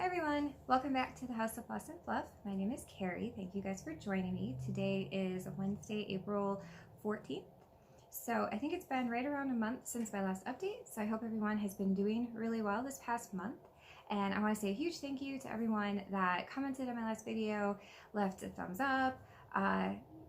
Hi everyone, welcome back to the House of Floss and Fluff. My name is Carrie. Thank you guys for joining me. Today is Wednesday, April 14th. So I think it's been right around a month since my last update, so I hope everyone has been doing really well this past month. And I want to say a huge thank you to everyone that commented on my last video, left a thumbs up.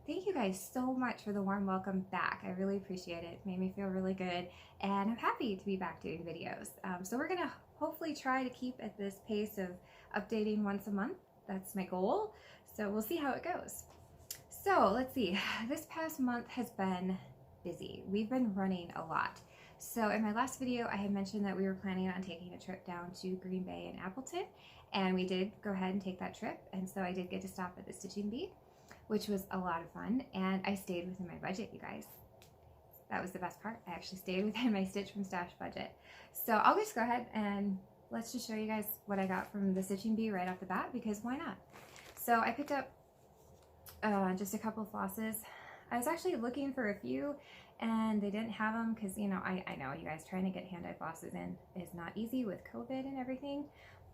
Thank you guys so much for the warm welcome back. I really appreciate it. It made me feel really good, and I'm happy to be back doing videos. So we're gonna hopefully try to keep at this pace of updating once a month. That's my goal. So we'll see how it goes. So let's see, this past month has been busy. We've been running a lot. So in my last video, I had mentioned that we were planning on taking a trip down to Green Bay and Appleton, and we did go ahead and take that trip. And so I did get to stop at the Stitching Bee, which was a lot of fun, and I stayed within my budget, you guys. That was the best part. I actually stayed within my Stitch from Stash budget. So I'll just go ahead and let's just show you guys what I got from the Stitching Bee right off the bat, because why not? So I picked up just a couple of flosses. I was actually looking for a few and they didn't have them because, you know, I know you guys, trying to get hand-dyed flosses in is not easy with COVID and everything.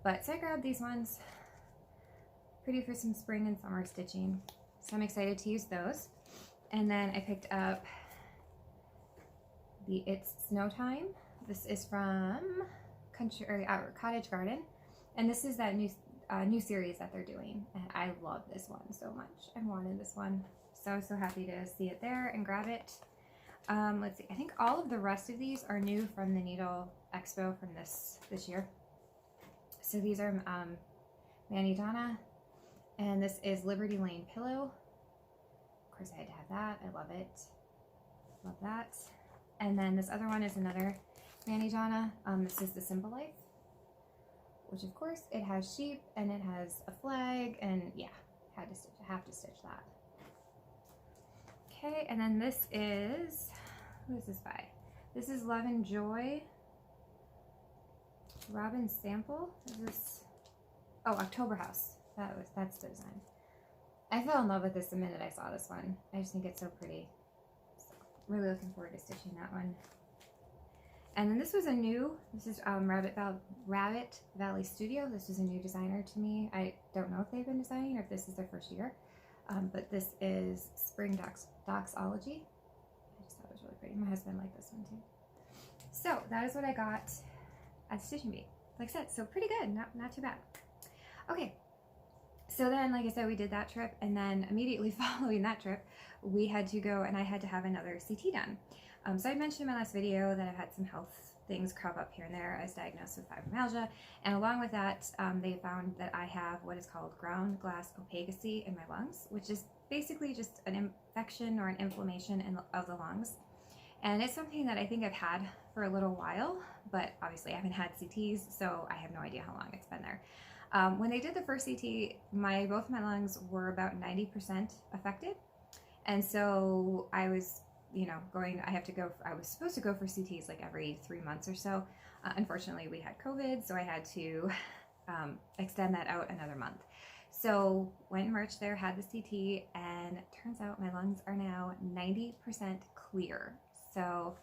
But so I grabbed these ones, pretty for some spring and summer stitching. So I'm excited to use those. And then I picked up the It's Snow Time. This is from Cottage Garden. And this is that new series that they're doing. And I love this one so much. I wanted this one. So happy to see it there and grab it. Let's see, I think all of the rest of these are new from the Needle Expo from this year. So these are Manny Donna, and this is Liberty Lane Pillow. Of course I had to have that, I love it. Love that. And then this other one is another Manny Donna. This is the Simple Life, which of course it has sheep and it has a flag, and yeah, have to stitch that. Okay, and then this is, who is this by? This is Love and Joy. Robin Sample. Is this? Oh, October House. That's the design. I fell in love with this the minute I saw this one. I just think it's so pretty. So really looking forward to stitching that one. And then this was this is Rabbit Valley Studio. This is a new designer to me. I don't know if they've been designing or if this is their first year. But this is Spring Doxology. I just thought it was really pretty. My husband liked this one too. So that is what I got at Stitching Bee. Like I said, so pretty good, not too bad. Okay, so then, like I said, we did that trip, and then immediately following that trip, we had to go, and I had to have another CT done. So I mentioned in my last video that I've had some health things crop up here and there. I was diagnosed with fibromyalgia, and along with that, they found that I have what is called ground glass opacacy in my lungs, which is basically just an infection or an inflammation of the lungs. And it's something that I think I've had for a little while, but obviously I haven't had CTs, so I have no idea how long it's been there. When they did the first CT, both my lungs were about 90% affected, and so I was, you know, I was supposed to go for CTs like every 3 months or so. Unfortunately, we had COVID, so I had to extend that out another month. So went in March there, had the CT, and it turns out my lungs are now 90% clear. So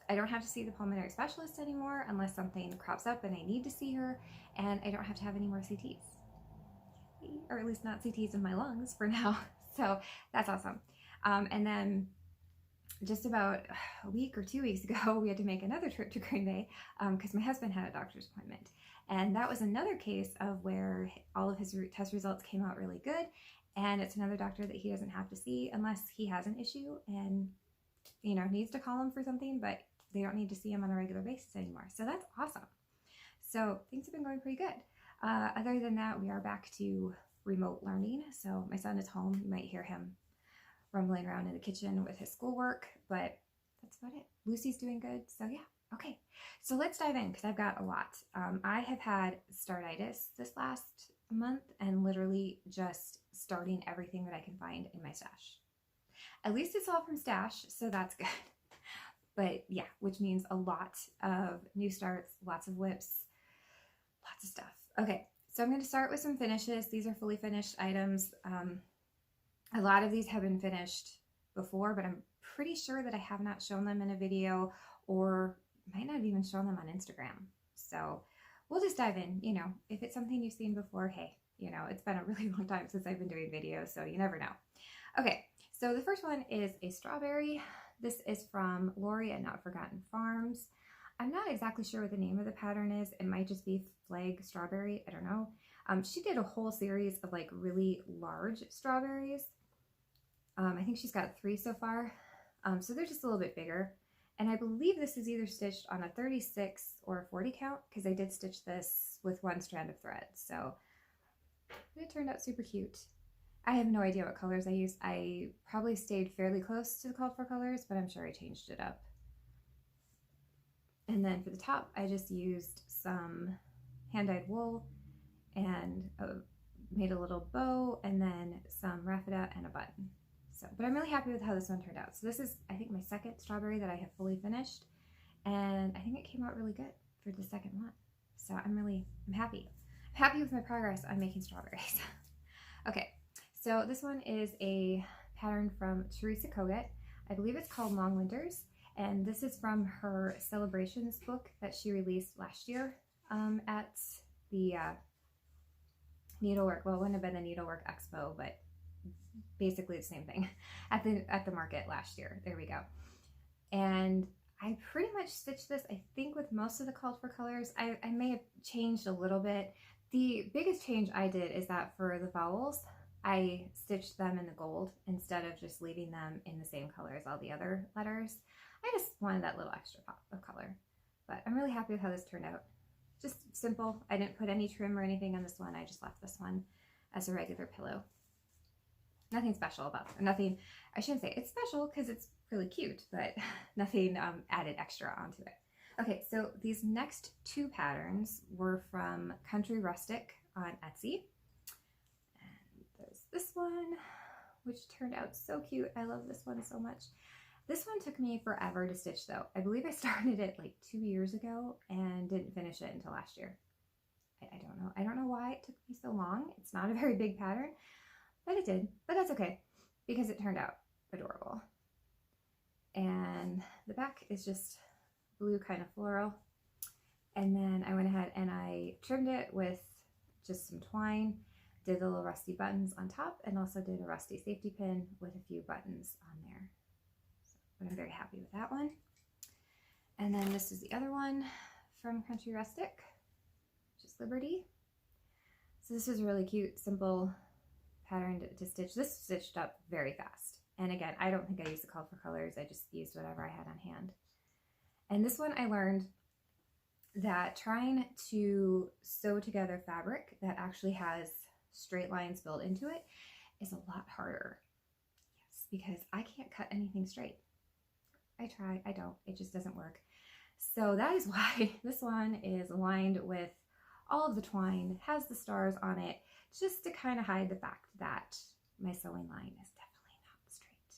I don't have to see the pulmonary specialist anymore unless something crops up and I need to see her, and I don't have to have any more CTs. Or at least not CTs in my lungs for now. So that's awesome. And then just about a week or 2 weeks ago, we had to make another trip to Green Bay because my husband had a doctor's appointment. And that was another case of where all of his test results came out really good. And it's another doctor that he doesn't have to see unless he has an issue and, you know, needs to call him for something, but they don't need to see him on a regular basis anymore. So that's awesome. So things have been going pretty good. Other than that, we are back to remote learning. So my son is home. You might hear him rumbling around in the kitchen with his schoolwork, but that's about it. Lucy's doing good, so yeah. Okay, so let's dive in because I've got a lot. I have had startitis this last month and literally just starting everything that I can find in my stash. At least it's all from stash, so that's good. But yeah, which means a lot of new starts, lots of whips, lots of stuff. Okay, so I'm going to start with some finishes. These are fully finished items. A lot of these have been finished before, but I'm pretty sure that I have not shown them in a video, or might not have even shown them on Instagram. So we'll just dive in. You know, if it's something you've seen before, hey, you know, it's been a really long time since I've been doing videos, so you never know. Okay, so the first one is a strawberry. This is from Lori at Not Forgotten Farms. I'm not exactly sure what the name of the pattern is. It might just be Flag Strawberry. I don't know. She did a whole series of like really large strawberries. I think she's got 3 so far. So they're just a little bit bigger. And I believe this is either stitched on a 36 or a 40 count, because I did stitch this with 1 strand of thread. So it turned out super cute. I have no idea what colors I used. I probably stayed fairly close to the called for colors, but I'm sure I changed it up. And then for the top, I just used some hand-dyed wool and made a little bow, and then some raffia and a button. So, but I'm really happy with how this one turned out. So this is, I think, my second strawberry that I have fully finished, and I think it came out really good for the second one. So I'm happy. I'm happy with my progress on making strawberries. Okay, so this one is a pattern from Teresa Kogut. I believe it's called Long Winters, and this is from her Celebrations book that she released last year at the Needlework. Well, it wouldn't have been the Needlework Expo, but basically the same thing at the market last year. There we go. And I pretty much stitched this, I think, with most of the called for colors. I may have changed a little bit. The biggest change I did is that for the vowels, I stitched them in the gold instead of just leaving them in the same color as all the other letters. I just wanted that little extra pop of color. But I'm really happy with how this turned out. Just simple. I didn't put any trim or anything on this one. I just left this one as a regular pillow. Nothing special about it. Nothing, I shouldn't say it's special because it's really cute, but nothing added extra onto it. Okay, so these next 2 patterns were from Country Rustic on Etsy. And there's this one, which turned out so cute. I love this one so much. This one took me forever to stitch though. I believe I started it like 2 years ago and didn't finish it until last year. I don't know. I don't know why it took me so long. It's not a very big pattern, but it did. But that's okay because it turned out adorable. And the back is just blue kind of floral. And then I went ahead and I trimmed it with just some twine, did the little rusty buttons on top, and also did a rusty safety pin with a few buttons on there. But I'm very happy with that one. And then this is the other one from Country Rustic, which is Liberty. So this is a really cute, simple pattern to stitch. This stitched up very fast. And again, I don't think I used the call for colors. I just used whatever I had on hand. And this one I learned that trying to sew together fabric that actually has straight lines built into it is a lot harder. Yes, because I can't cut anything straight. I try, I don't, it just doesn't work. So that is why this one is lined with all of the twine, has the stars on it, just to kind of hide the fact that my sewing line is definitely not straight.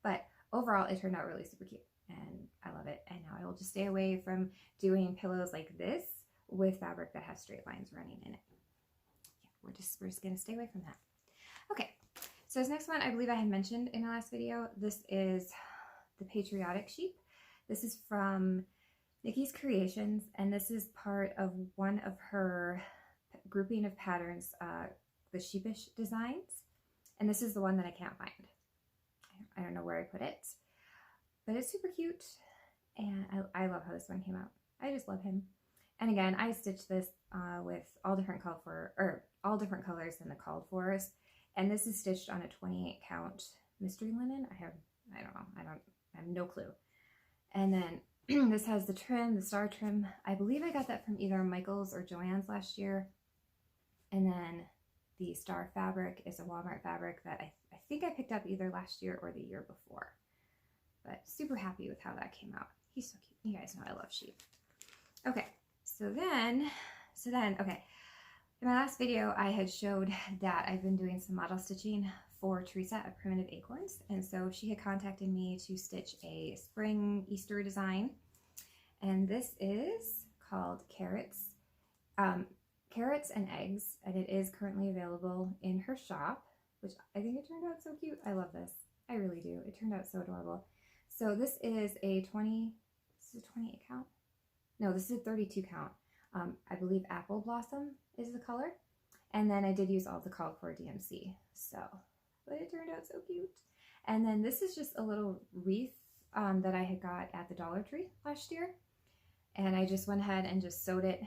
But overall, it turned out really super cute and I love it. And now I will just stay away from doing pillows like this with fabric that has straight lines running in it. Yeah, we're just gonna stay away from that. Okay, so this next one, I believe I had mentioned in the last video. This is the Patriotic Sheep. This is from Nikki's Creations, and this is part of one of her grouping of patterns, the sheepish designs. And this is the one that I can't find. I don't know where I put it, but it's super cute. And I love how this one came out. I just love him. And again, I stitched this with all different all different colors than the called fors. And this is stitched on a 28 count mystery linen. I have no clue. And then this has the trim, the star trim. I believe I got that from either Michael's or Joann's last year. And then the star fabric is a Walmart fabric that I think I picked up either last year or the year before. But super happy with how that came out. He's so cute. You guys know I love sheep. Okay, so then, okay. In my last video, I had showed that I've been doing some model stitching for Teresa at Primitive Acorns. And so she had contacted me to stitch a spring Easter design. And this is called Carrots. Carrots and Eggs, and it is currently available in her shop, which I think it turned out so cute. I love this. I really do. It turned out so adorable. So this is a 28 count? No, this is a 32 count I believe Apple Blossom is the color. And then I did use all the called for DMC. So, but it turned out so cute. And then this is just a little wreath that I had got at the Dollar Tree last year. And I just went ahead and just sewed it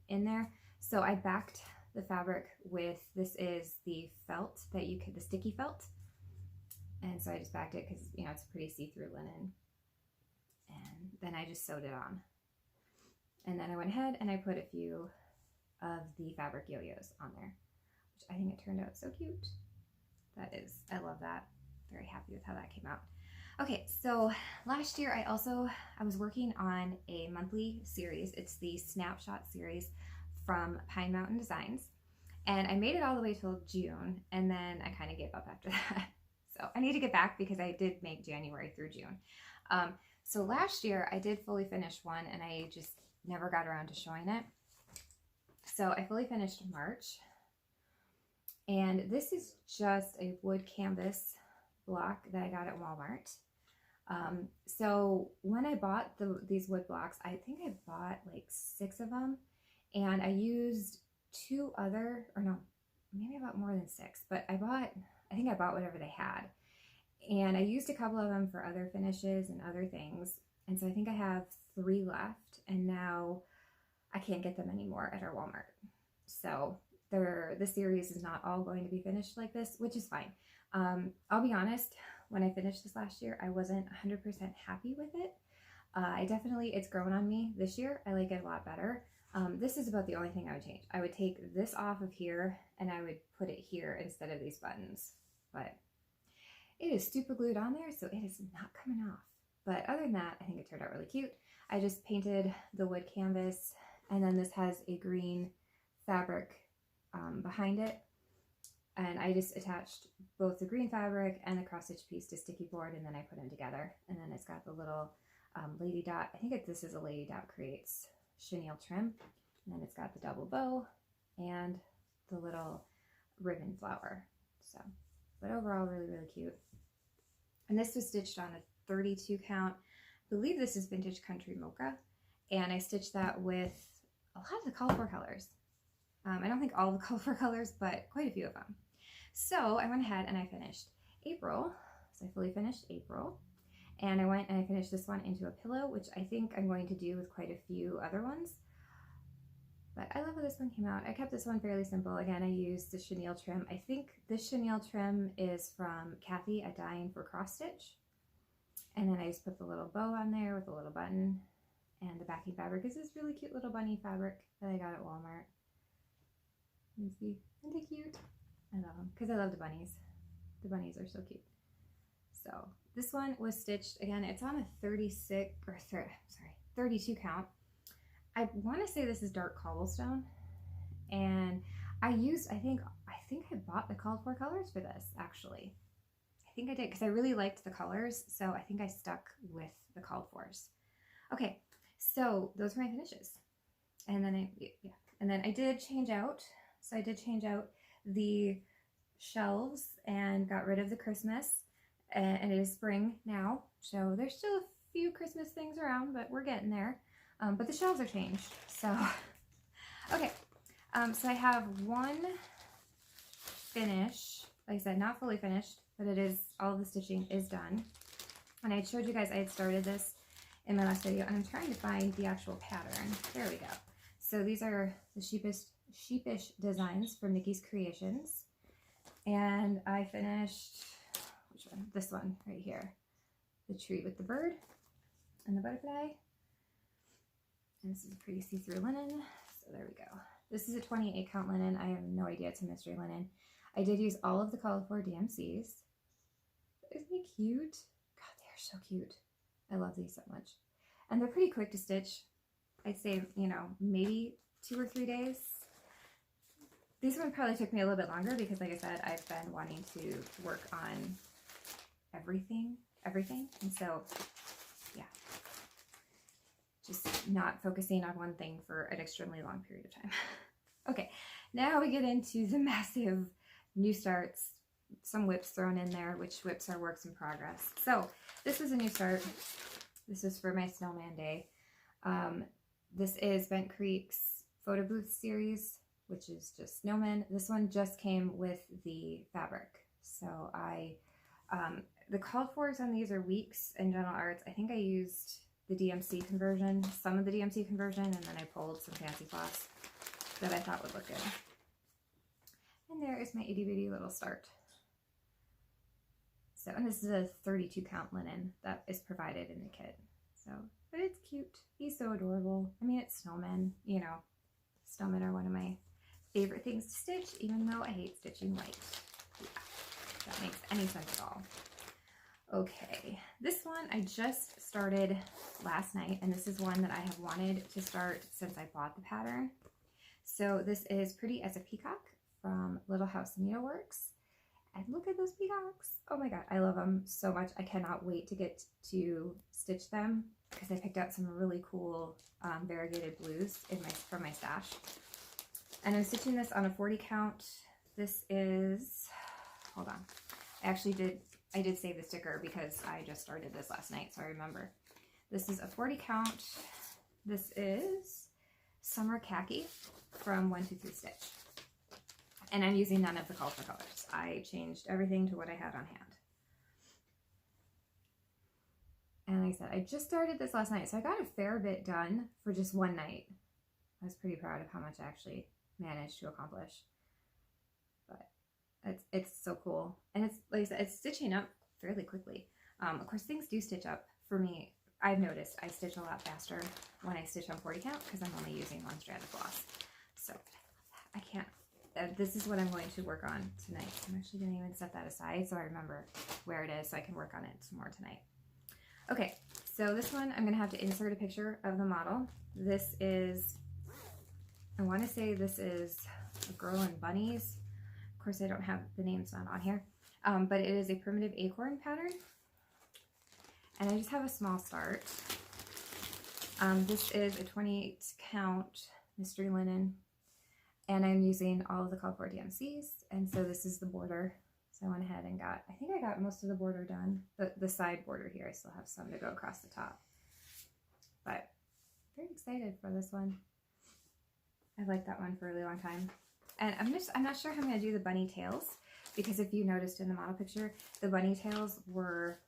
in there. So I backed the fabric with, this is the felt that you could, the sticky felt. And so I just backed it because, you know, it's a pretty see-through linen. And then I just sewed it on. And then I went ahead and I put a few of the fabric yo-yos on there, which I think it turned out so cute. That is, I love that. Very happy with how that came out. Okay, so last year I was working on a monthly series. It's the Snapshot series from Pine Mountain Designs. And I made it all the way till June, and then I kind of gave up after that. So I need to get back because I did make January through June. So last year I did fully finish one, and I just never got around to showing it. So I fully finished March. And this is just a wood canvas block that I got at Walmart. So when I bought these wood blocks, I think I bought like 6 of them, and I used 2 other, or no, maybe I bought more than 6, but I think I bought whatever they had. And I used a couple of them for other finishes and other things. And so I think I have 3 left, and now I can't get them anymore at our Walmart. So the series is not all going to be finished like this, which is fine. I'll be honest, when I finished this last year, I wasn't 100% happy with it. It's grown on me this year. I like it a lot better. This is about the only thing I would change. I would take this off of here and I would put it here instead of these buttons. But it is super glued on there, so it is not coming off. But other than that, I think it turned out really cute. I just painted the wood canvas, and then this has a green fabric behind it. And I just attached both the green fabric and the cross stitch piece to sticky board, and then I put them together. And then it's got the little lady dot. I think this is a Lady Dot Creates chenille trim. And then it's got the double bow and the little ribbon flower. So, but overall, really, really cute. And this was stitched on a 32 count. I believe this is Vintage Country Mocha. And I stitched that with a lot of the colorful colors. I don't think all the colorful colors, but quite a few of them. So I went ahead and I finished April. So I fully finished April. And I went and I finished this one into a pillow, which I think I'm going to do with quite a few other ones. But I love how this one came out. I kept this one fairly simple. Again, I used the chenille trim. I think this chenille trim is from Kathy at Dying for Cross Stitch. And then I just put the little bow on there with a little button. And the backing fabric is this really cute little bunny fabric that I got at Walmart. You see, aren't they cute? I love them because I love the bunnies. The bunnies are so cute. So this one was stitched, again, it's on a 32 count. I want to say this is dark cobblestone, and I think I bought the called for colors for this, actually. I think I did because I really liked the colors, so I think I stuck with the called fors. Okay, so those were my finishes. And then I did change out. So I did change out the shelves and got rid of the Christmas, and it is spring now. So there's still a few Christmas things around, but we're getting there. But the shelves are changed. So, okay. So I have one finish, like I said, not fully finished, but it is, all of the stitching is done. And I showed you guys I had started this in my last video, and I'm trying to find the actual pattern. There we go. So these are the sheepish designs from Nikki's Creations, and I finished, which one? This one right here, the tree with the bird and the butterfly. And this is a pretty see-through linen, so there we go. This is a 28 count linen. I have no idea, it's a mystery linen. I did use all of the colorful DMCs. Isn't he cute? God, they are so cute. I love these so much. And they're pretty quick to stitch. I'd say, you know, maybe 2 or 3 days. These ones probably took me a little bit longer because, like I said, I've been wanting to work on everything. And so, yeah, just not focusing on one thing for an extremely long period of time. Okay, now we get into the massive new starts, some whips thrown in there, which whips are works in progress. So this is a new start. This is for my snowman day. This is Bent Creek's photo booth series, which is just snowmen. This one just came with the fabric. So the called fors on these are Weeks and Gentle Arts. I think I used the DMC conversion, some of the DMC conversion, and then I pulled some fancy floss that I thought would look good. And there is my itty bitty little start. So, and this is a 32 count linen that is provided in the kit. So, but it's cute. He's so adorable. I mean, it's snowmen, you know. Snowmen are one of my favorite things to stitch, even though I hate stitching white. Yeah, if that makes any sense at all. Okay, this one I just started last night, and this is one that I have wanted to start since I bought the pattern. So this is Pretty as a Peacock from Little House Needleworks. And look at those peacocks. Oh my god, I love them so much. I cannot wait to get to stitch them because I picked out some really cool variegated blues from my stash. And I'm stitching this on a 40 count. This is, hold on. I did save the sticker because I just started this last night, so I remember. This is a 40 count. This is Summer Khaki from 123 Stitch. And I'm using none of the call for colors. I changed everything to what I had on hand. And like I said, I just started this last night, so I got a fair bit done for just one night. I was pretty proud of how much I actually managed to accomplish. But it's so cool. And it's, like I said, it's stitching up fairly quickly. Of course, things do stitch up for me. I've noticed I stitch a lot faster when I stitch on 40 count because I'm only using one strand of floss. So I can't. This is what I'm going to work on tonight. I'm actually going to even set that aside so I remember where it is so I can work on it some more tonight. Okay, so this one I'm going to have to insert a picture of the model. This is, I want to say this is a Girl in Bunnies. Of course, I don't have the names not on here, but it is a primitive acorn pattern. And I just have a small start. This is a 28 count mystery linen. And I'm using all of the called for DMCs, and so this is the border. So I went ahead and I think I got most of the border done. The side border here, I still have some to go across the top. But very excited for this one. I've liked that one for a really long time. And I'm not sure how I'm going to do the bunny tails, because if you noticed in the model picture, the bunny tails were,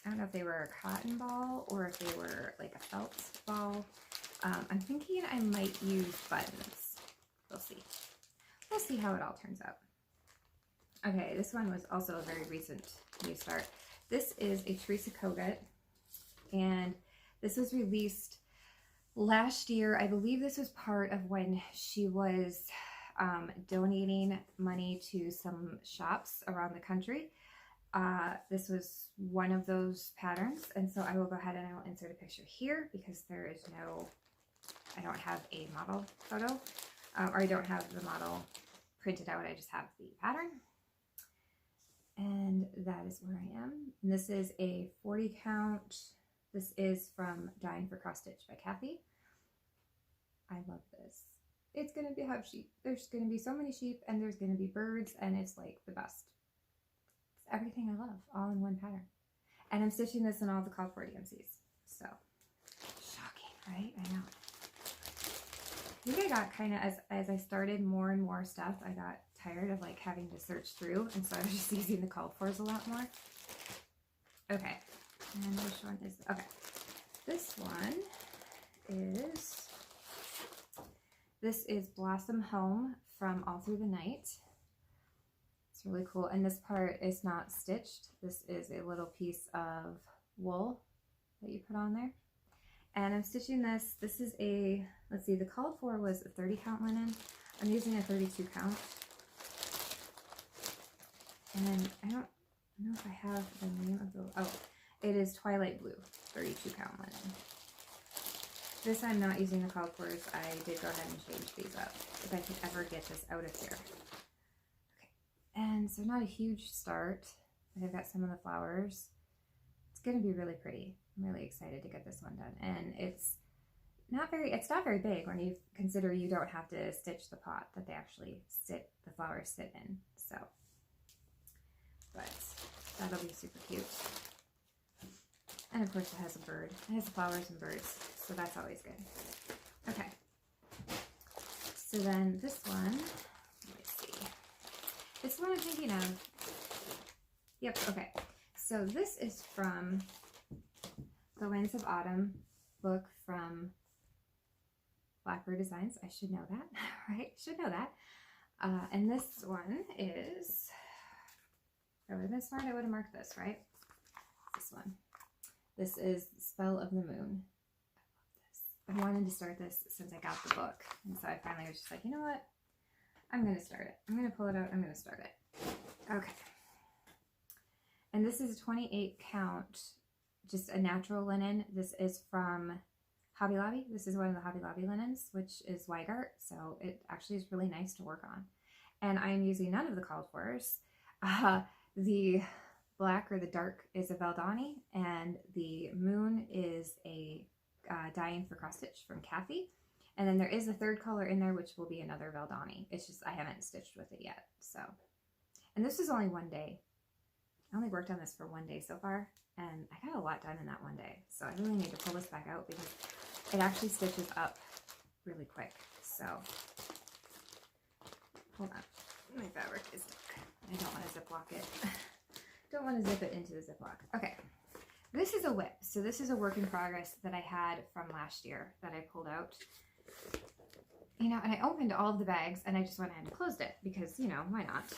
I don't know if they were a cotton ball or if they were like a felt ball. I'm thinking I might use buttons. We'll see. We'll see how it all turns out. Okay, this one was also a very recent new start. This is a Teresa Kogut, and this was released last year. I believe this was part of when she was donating money to some shops around the country. This was one of those patterns, and so I will go ahead and I will insert a picture here because there is no, I don't have a model photo. Or I don't have the model printed out, I just have the pattern. And that is where I am. And this is a 40 count. This is from Dying for Cross Stitch by Kathy. I love this. It's going to have sheep. There's going to be so many sheep, and there's going to be birds, and it's like the best. It's everything I love, all in one pattern. And I'm stitching this in all the called for DMCs. So, shocking, right? I know. I think I got kind of, as I started more and more stuff, I got tired of like having to search through, and so I was just using the called fors a lot more. Okay, and which one is, okay, this one is Blossom Home from All Through the Night. It's really cool, and this part is not stitched. This is a little piece of wool that you put on there. And I'm stitching this. This is a, let's see, the called for was a 30 count linen. I'm using a 32 count. And I don't know if I have the name of the, oh, it is Twilight Blue, 32 count linen. This I'm not using the called fors. I did go ahead and change these up if I could ever get this out of here. Okay, and so not a huge start, but I've got some of the flowers. It's going to be really pretty. I'm really excited to get this one done, and it's not very big when you consider you don't have to stitch the pot that they actually the flowers sit in. So, but that'll be super cute. And of course it has a bird. It has flowers and birds, so that's always good. Okay, So then this one, let me see. It's the one I'm thinking of. Yep, okay. So this is from the Winds of Autumn book from Blackbird Designs. I should know that, right? Should know that. And this one is, if I would have been smart, I would have marked this, right? This one. This is Spell of the Moon. I love this. I've wanted to start this since I got the book. And so I finally was just like, you know what? I'm going to start it. I'm going to pull it out. I'm going to start it. Okay. And this is a 28 count, just a natural linen. This is from Hobby Lobby. This is one of the Hobby Lobby linens, which is Weigart. So it actually is really nice to work on. And I'm using none of the called fors. The black or the dark is a Valdani, and the moon is a Dying for Cross Stitch from Kathy. And then there is a third color in there, which will be another Valdani. It's just I haven't stitched with it yet. So, and this is only one day. I only worked on this for one day so far, and I got a lot done in that one day. So I really need to pull this back out because it actually stitches up really quick. So, hold on. My fabric is stuck. I don't want to ziplock it. Don't want to zip it into the ziplock. Okay. This is a whip. So this is a work in progress that I had from last year that I pulled out. You know, and I opened all of the bags and I just went ahead and closed it because, you know, why not?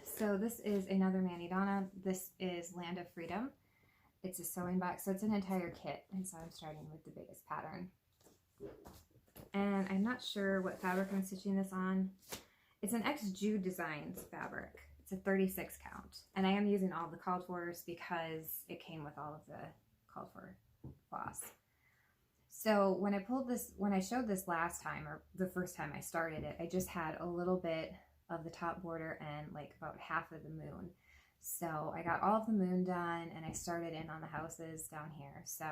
So this is another Manny Donna. This is Land of Freedom. It's a sewing box. So it's an entire kit. And so I'm starting with the biggest pattern. And I'm not sure what fabric I'm stitching this on. It's an X Jude Designs fabric. It's a 36 count. And I am using all the called fors because it came with all of the called for floss. So when I pulled this, when I showed this last time, or the first time I started it, I just had a little bit of the top border and like about half of the moon. So I got all of the moon done and I started in on the houses down here. So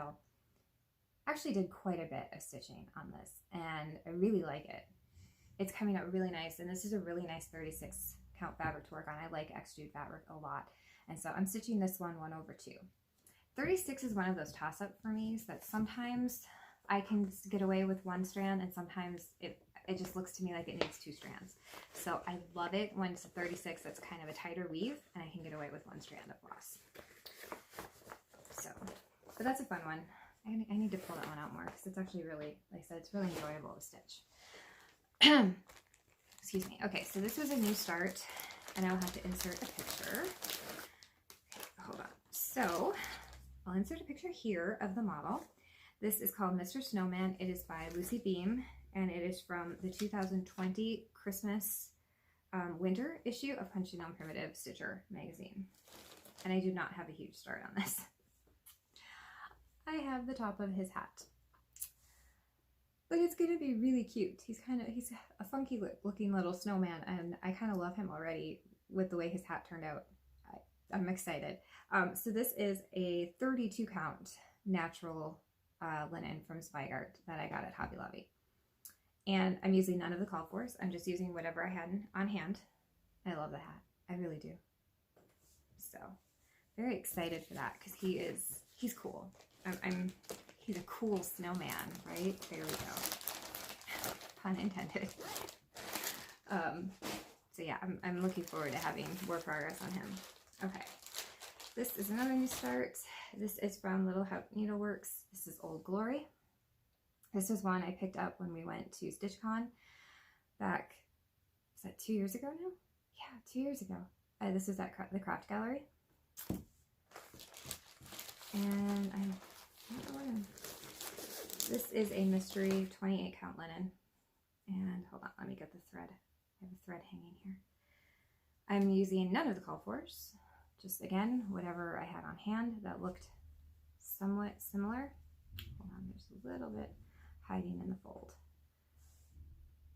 I actually did quite a bit of stitching on this and I really like it. It's coming out really nice, and this is a really nice 36 count fabric to work on. I like X Jude fabric a lot, and so I'm stitching this one 1/2. 36 is one of those toss-up for me, so that sometimes I can get away with one strand, and sometimes it just looks to me like it needs 2 strands. So I love it when it's a 36 that's kind of a tighter weave, and I can get away with 1 strand of floss. So, but that's a fun one. I need to pull that one out more because it's actually really, like I said, it's really enjoyable to stitch. Excuse me. Okay, so this was a new start, and I'll have to insert a picture. Okay, hold on. So I'll insert a picture here of the model. This is called Mr. Snowman. It is by Lucy Beam, and it is from the 2020 Christmas winter issue of Punchy Gnome Primitive Stitcher magazine. And I do not have a huge start on this. I have the top of his hat. But it's going to be really cute. He's a funky looking little snowman, and I kind of love him already with the way his hat turned out. I'm excited. So this is a 32 count natural linen from Weigart that I got at Hobby Lobby. And I'm using none of the called fors. I'm just using whatever I had on hand. I love the hat. I really do. So very excited for that because he's cool. He's a cool snowman, right? There we go. Pun intended. So yeah, I'm looking forward to having more progress on him. Okay. This is another new start. This is from Little House Needleworks. This is Old Glory. This is one I picked up when we went to StitchCon back, is that 2 years ago now? Yeah, 2 years ago. This is at the Craft Gallery. And this is a mystery 28 count linen. And hold on, let me get the thread. I have a thread hanging here. I'm using none of the called fors. Just again, whatever I had on hand that looked somewhat similar. Hold on, there's a little bit hiding in the fold.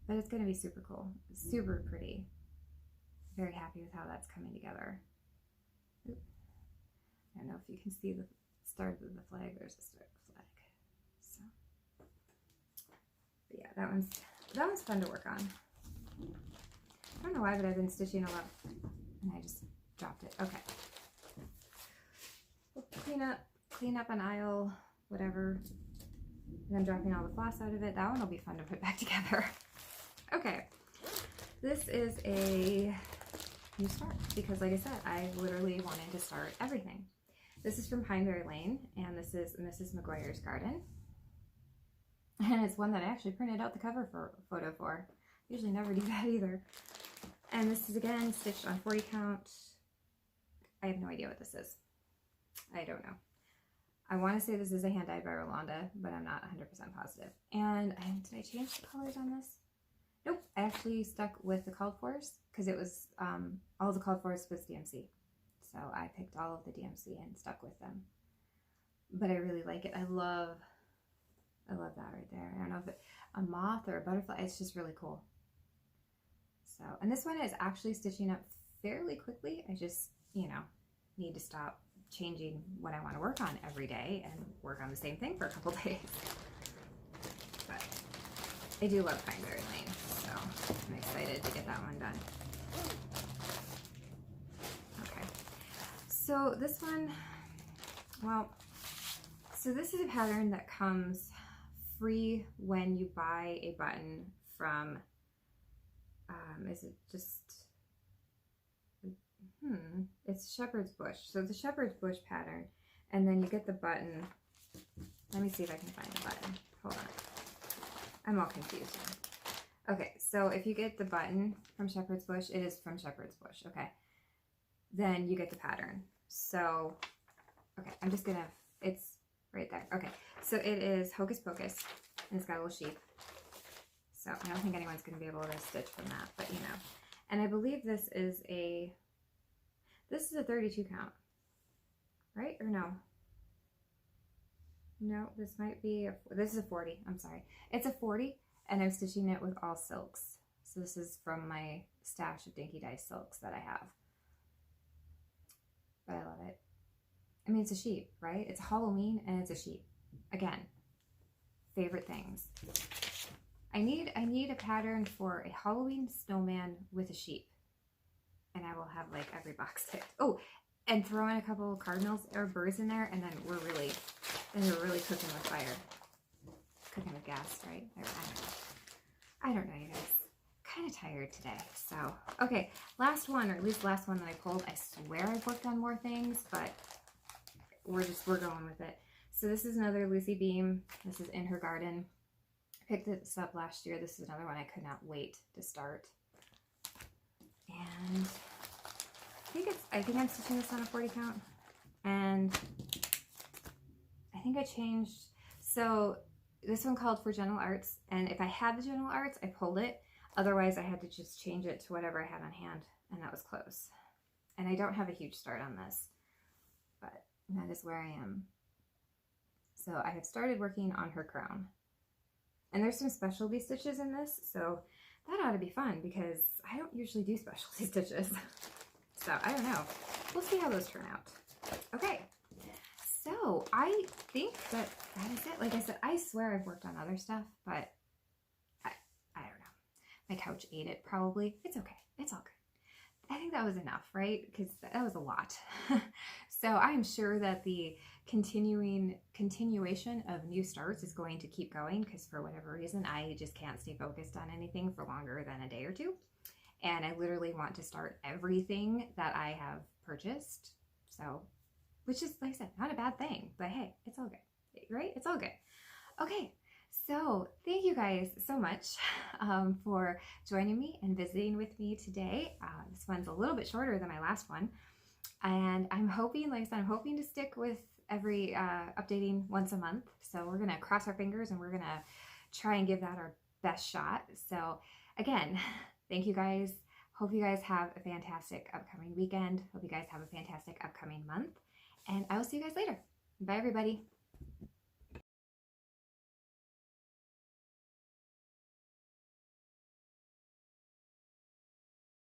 But it's going to be super cool. Super pretty. Very happy with how that's coming together. Oop. I don't know if you can see the start of the flag. There's a start of the flag. So, but yeah, that one's fun to work on. I don't know why, but I've been stitching a lot, and I just dropped it. Okay. We'll clean up an aisle, whatever. And then dropping all the floss out of it. That one will be fun to put back together. Okay, this is a new start because, like I said, I literally wanted to start everything. This is from Pineberry Lane, and this is Mrs. McGuire's Garden. And it's one that I actually printed out the cover photo for. Usually never do that either. And this is, again, stitched on 40 count. I have no idea what this is. I don't know. I want to say this is a hand dyed by Rolanda, but I'm not 100% positive. And did I change the colors on this? Nope. I actually stuck with the called fors because it was, all the called fors was DMC. So I picked all of the DMC and stuck with them. But I really like it. I love that right there. I don't know if it's a moth or a butterfly. It's just really cool. So, and this one is actually stitching up fairly quickly. I just, you know, need to stop changing what I want to work on every day and work on the same thing for a couple days. But I do love Pineberry Lane, so I'm excited to get that one done. Okay, so this one, well, so this is a pattern that comes free when you buy a button from, is it just, it's Shepherd's Bush. So the Shepherd's Bush pattern, and then you get the button. Let me see if I can find the button. Hold on. I'm all confused now. Okay, so if you get the button from Shepherd's Bush, it is from Shepherd's Bush, okay. Then you get the pattern. So, okay, I'm just gonna, it's right there. Okay, so it is Hocus Pocus, and it's got a little sheep. So I don't think anyone's gonna be able to stitch from that, but you know. And I believe this is a 32 count, right? Or no? No, this might be, this is a 40, I'm sorry. It's a 40, and I'm stitching it with all silks. So this is from my stash of Dinky Dye silks that I have. But I love it. I mean, it's a sheep, right? It's Halloween, and it's a sheep. Again, favorite things. I need a pattern for a Halloween snowman with a sheep. And I will have like every box ticked. Oh, and throw in a couple of cardinals or birds in there, and then we're really cooking with fire. Cooking with gas, right? I don't know, you guys. Kind of tired today. So, okay, last one, or at least last one that I pulled. I swear I've worked on more things, but we're going with it. So this is another Lucy Beam. This is In Her Garden. I picked this up last year. This is another one I could not wait to start. And I think I'm stitching this on a 40 count, and I think I changed, so this one called for General Arts, and if I had the General Arts, I pulled it. Otherwise I had to just change it to whatever I had on hand, and that was close. And I don't have a huge start on this, but that is where I am. So I have started working on her crown, and there's some specialty stitches in this, so that ought to be fun because I don't usually do specialty stitches. So I don't know. We'll see how those turn out. Okay. So I think that is it. Like I said, I swear I've worked on other stuff, but I don't know. My couch ate it probably. It's okay. It's all good. I think that was enough, right? Because that was a lot. So I'm sure that the continuation of new starts is going to keep going because for whatever reason, I just can't stay focused on anything for longer than a day or two. And I literally want to start everything that I have purchased. So, which is, like I said, not a bad thing, but hey, it's all good, right? It's all good. Okay. So thank you guys so much for joining me and visiting with me today. This one's a little bit shorter than my last one. And I'm hoping, like I said, I'm hoping to stick with every updating once a month. So we're going to cross our fingers and we're going to try and give that our best shot. So again, thank you guys. Hope you guys have a fantastic upcoming weekend. Hope you guys have a fantastic upcoming month. And I will see you guys later. Bye, everybody.